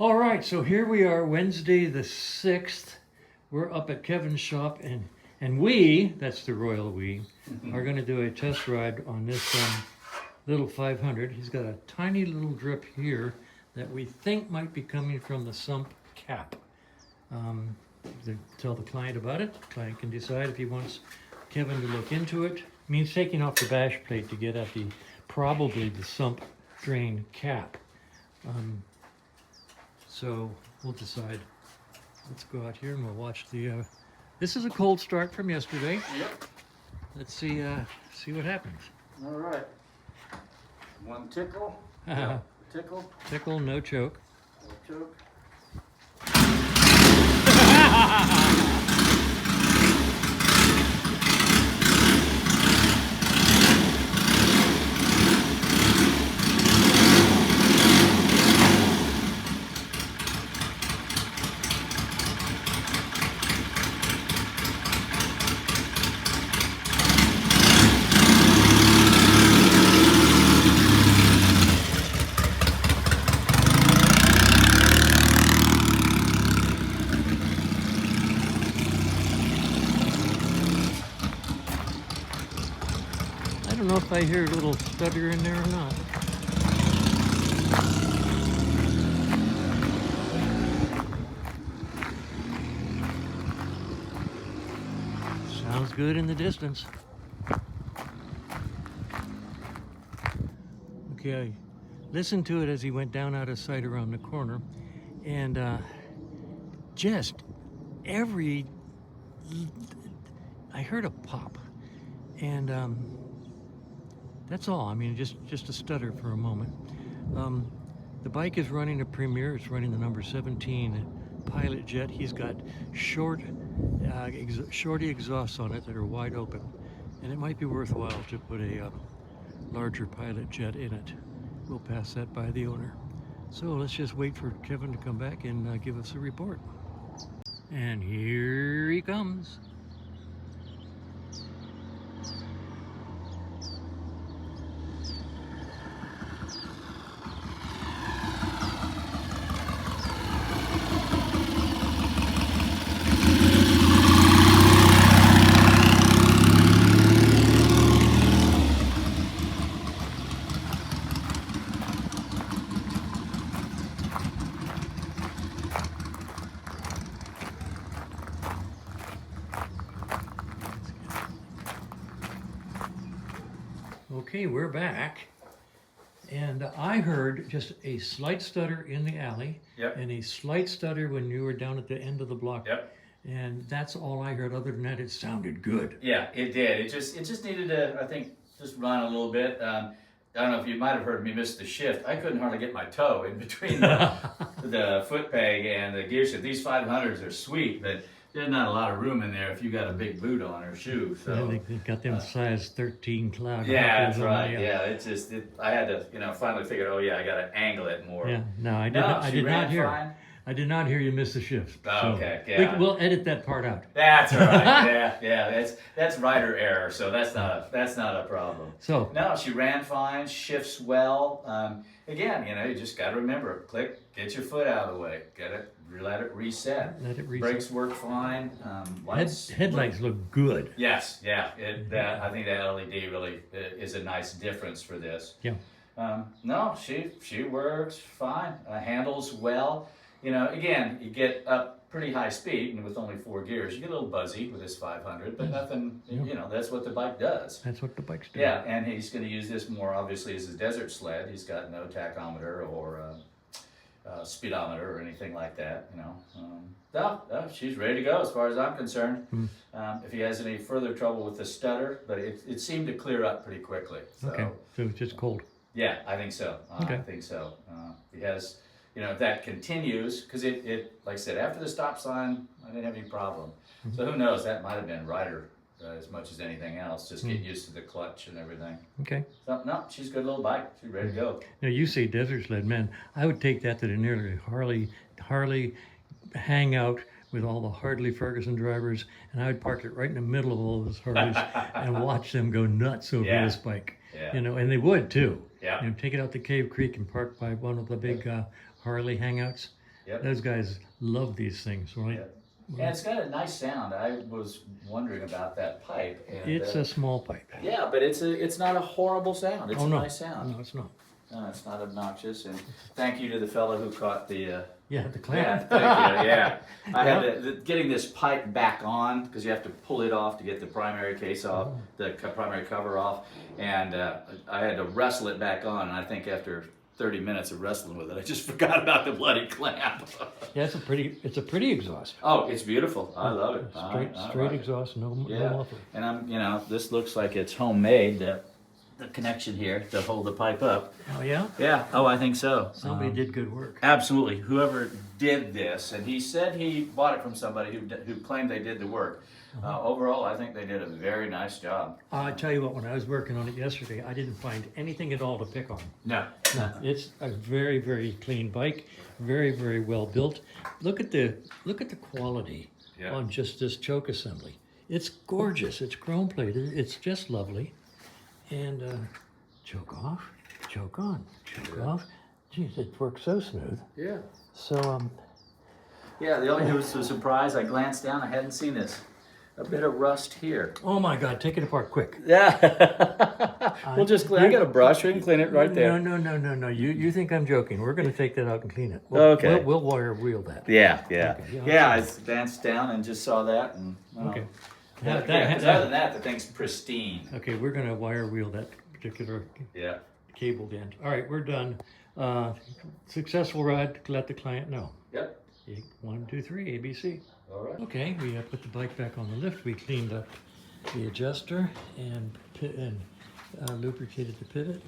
All right, so here we are, Wednesday the 6th. We're up at Kevin's shop, and we, that's the royal we, are going to do a test ride on this little 500. He's got a tiny little drip here that we think might be coming from the sump cap. Tell the client about it. The client can decide if he wants Kevin to look into it. It means taking off the bash plate to get at probably the sump drain cap. So we'll decide. Let's go out here and we'll watch the. This is a cold start from yesterday. Yep. Let's see what happens. All right. One tickle. Yep. Tickle. Tickle, no choke. No choke. I don't know if I hear a little stutter in there or not. Sounds good in the distance. Okay, I listened to it as he went down out of sight around the corner, and just I heard a pop, and that's all. I mean, just a stutter for a moment. The bike is running a Premier. It's running the number 17 Pilot Jet. He's got shorty exhausts on it that are wide open, and it might be worthwhile to put a larger Pilot Jet in it. We'll pass that by the owner. So let's just wait for Kevin to come back and give us a report. And here he comes. Okay, we're back, and I heard just a slight stutter in the alley. Yep. And a slight stutter when you were down at the end of the block. Yep. And that's all I heard. Other than that, it sounded good. Yeah, it did. It just needed to, I think, just run a little bit. I don't know if you might have heard me miss the shift. I couldn't hardly get my toe in between the foot peg and the gear shift. These 500s are sweet, but there's not a lot of room in there if you got a big boot on or shoe. So Yeah, they got them size 13 cloud. yeah, that's hoppers on right. there. Yeah, I had to, finally figure. Oh yeah, I got to angle it more. Yeah, no, I she did ran not hear. fine. I did not hear you miss the shift. Oh, so okay, yeah. We'll edit that part out. That's all right. yeah. That's rider error, so that's not a problem. So No, she ran fine, shifts well. Again, you just got to remember, click, get your foot out of the way, let it reset. let it reset. Brakes work fine. Lights. Headlights look good. Yes, yeah. I think that LED really is a nice difference for this. Yeah. No, she works fine. Handles well. Again, you get up pretty high speed, and with only 4 gears, you get a little buzzy with this 500, but nothing. Yeah. That's what the bike does. That's what the bike's doing. Yeah, and he's going to use this more obviously as his desert sled. He's got no tachometer or speedometer or anything like that. No, she's ready to go as far as I'm concerned. If he has any further trouble with the stutter, but it seemed to clear up pretty quickly. So, Okay, so it's just cold. Yeah, I think so. Okay. I think so. He has, if that continues, because it, like I said, after the stop sign, I didn't have any problem. So who knows? That might have been rider as much as anything else. Just get used to the clutch and everything. Okay. So no, she's a good little bike. She's ready to go. Now you say desert sled, man. I would take that to the nearly Harley hangout with all the Harley Ferguson drivers, and I would park it right in the middle of all those Harleys and watch them go nuts over this bike. Yeah. And they would too. Yeah. Take it out to Cave Creek and park by one of the big Harley hangouts, Yep. Those guys love these things, right? Yep. And it's got a nice sound. I was wondering about that pipe. And, It's a small pipe. yeah, but it's not a horrible sound. It's a nice sound. No, it's not. No, it's not obnoxious. And thank you to the fellow who caught the. Yeah, the Yeah, clamp. thank you. Yeah, I had getting this pipe back on because you have to pull it off to get the primary case off, the primary cover off, and I had to wrestle it back on. And I think after 30 minutes of wrestling with it, I just forgot about the bloody clamp. Yeah, it's a pretty exhaust. Oh, it's beautiful. I love it. Straight like it. exhaust, no Yeah, muffler. and this looks like it's homemade. The connection here to hold the pipe up. Oh yeah? Yeah. Oh, I think so. Somebody did good work. Absolutely. Whoever did this, and he said he bought it from somebody who claimed they did the work. Overall, I think they did a very nice job. I tell you what, when I was working on it yesterday, I didn't find anything at all to pick on. No. No, it's a very, very clean bike, very, very well built. Look at the quality on just this choke assembly. It's gorgeous. It's chrome plated. It's just lovely. And choke off, choke on, choke off. Geez, it works so smooth. Yeah. So Yeah. The only thing was a surprise. I glanced down. I hadn't seen this. A bit of rust here. oh my God, take it apart quick. Yeah. We'll just clean. I got a brush. We can clean it right there. No. You think I'm joking? We're going to take that out and clean it. Okay. We'll wire wheel that. Yeah. Okay, Yeah. I glanced down and just saw that. And Okay. Yeah, 'cause other than that, the thing's pristine. Okay, we're going to wire wheel that particular Yeah. cabled end. All right, we're done. Successful ride. Let the client know. Yep. 1, 2, 3, ABC. All right. Okay, we put the bike back on the lift. We cleaned up the adjuster and lubricated the pivot,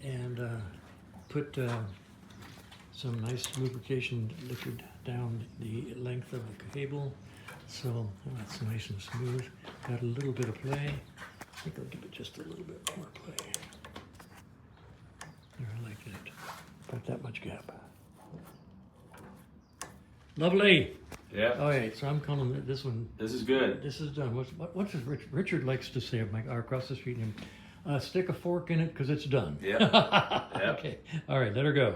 and put some nice lubrication liquid down the length of the cable. So that's nice and smooth. Got a little bit of play. I think I'll give it just a little bit more play. There, I like that. Got that much gap. Lovely. Yeah. All right, so I'm calling this one. This is good. This is done. What's this? Richard likes to say across the street. Stick a fork in it because it's done. Yeah. Okay. All right, let her go.